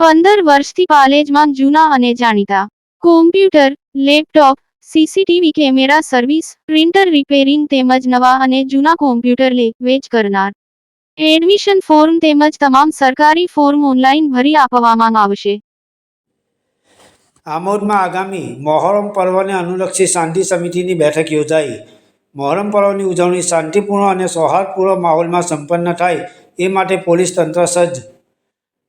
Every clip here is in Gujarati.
15 વર્ષથી પાલેજમાં જૂના અને જાણીતા computer, laptop, CCTV camera service, printer repairing તેમજ નવા અને જૂના કોમ્પ્યુટર લે-વેચ કરનાર. એડમિશન ફોર્મ તેમજ તમામ સરકારી ફોર્મ ઓનલાઈન ભરી આપવામાં આવશે. આમોદમાં આગામી મોહરમ પર્વને અનુલક્ષી શાંતિ સમિતિની બેઠક યોજાઈ. મોહરમ પર્વની ઉજવણી શાંતિપૂર્ણ અને સૌહાર્દપૂર્ણ માહોલમાં સંપન્ન થાય એ માટે પોલીસ તંત્ર સજ્જ.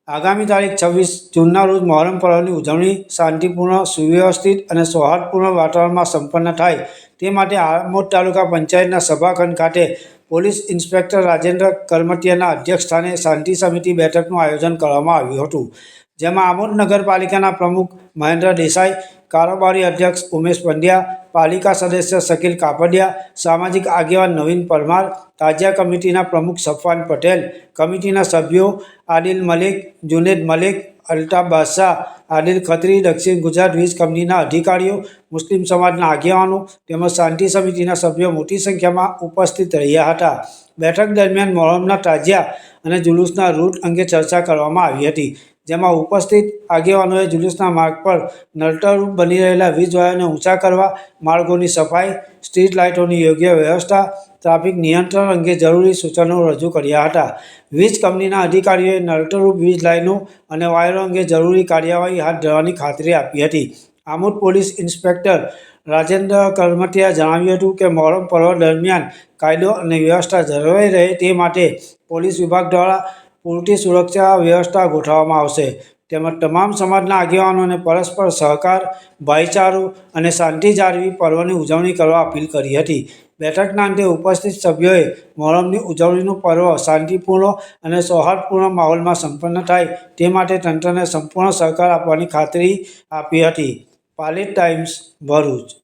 આગામી તારીખ 26 જૂનના રોજ મોહરમ પર્વની ઉજવણી શાંતિપૂર્ણ, સુવ્યવસ્થિત અને સૌહાર્દપૂર્ણ વાતાવરણમાં સંપન્ન થાય તે માટે આમોદ તાલુકા પંચાયતના સભાખંડ ખાતે પોલીસ ઇન્સ્પેક્ટર રાજેન્દ્ર કરમટીયાના અધ્યક્ષસ્થાને શાંતિ સમિતિ બેઠકનું આયોજન કરવામાં આવ્યું હતું. જેમાં આમોદ નગરપાલિકાના પ્રમુખ મહેન્દ્ર દેસાઈ, કારોબારી અધ્યક્ષ ઉમેશ પંડ્યા, પાલિકા સદસ્ય શકીલ કાપડિયા, સામાજિક આગેવાન નવીન પરમાર, તાજિયા કમિટીના પ્રમુખ સફવાન પટેલ, કમિટીના સભ્યો આદિલ મલિક, જુનેદ મલિક, અલ્તાફ બાદશાહ, આદિલ ખત્રી, દક્ષિણ ગુજરાત વીજ કંપનીના અધિકારીઓ, મુસ્લિમ સમાજના આગેવાનો તેમજ શાંતિ સમિતિના સભ્યો મોટી સંખ્યામાં ઉપસ્થિત રહ્યા હતા. બેઠક દરમિયાન મોહરમના તાજિયા અને જુલુસના રૂટ અંગે ચર્ચા કરવામાં આવી હતી. જેમાં ઉપસ્થિત આગેવાનોએ જુલુસના માર્ગ પર નડતરરૂપ બની રહેલા વીજ વાયરને ઊંચા કરવા, માર્ગોની સફાઈ, સ્ટ્રીટ લાઇટોની યોગ્ય વ્યવસ્થા, ટ્રાફિક નિયંત્રણ અંગે જરૂરી સૂચનો રજૂ કર્યા હતા. વીજ કંપનીના અધિકારીઓએ નડતરરૂપ વીજ લાઇનો અને વાયરો અંગે જરૂરી કાર્યવાહી હાથ ધરવાની ખાતરી આપી હતી. આમોદ પોલીસ ઇન્સ્પેક્ટર રાજેન્દ્ર કરમટીયાએ જણાવ્યું હતું કે મોહરમ પર્વ દરમિયાન કાયદો અને વ્યવસ્થા જળવાઈ રહે તે માટે પોલીસ વિભાગ દ્વારા પૂરતી સુરક્ષા વ્યવસ્થા ગોઠવવામાં આવશે. તેમજ તમામ સમાજના આગેવાનોને પરસ્પર સહકાર, ભાઈચારો અને શાંતિ જાળવી પર્વની ઉજવણી કરવા અપીલ કરી હતી. બેઠકના અંતે ઉપસ્થિત સભ્યોએ મોહરમની ઉજવણીનું પર્વ શાંતિપૂર્ણ અને સૌહાર્દપૂર્ણ માહોલમાં સંપન્ન થાય તે માટે તંત્રને સંપૂર્ણ સહકાર આપવાની ખાતરી આપી હતી. પાલેજ ટાઈમ્સ, ભરૂચ.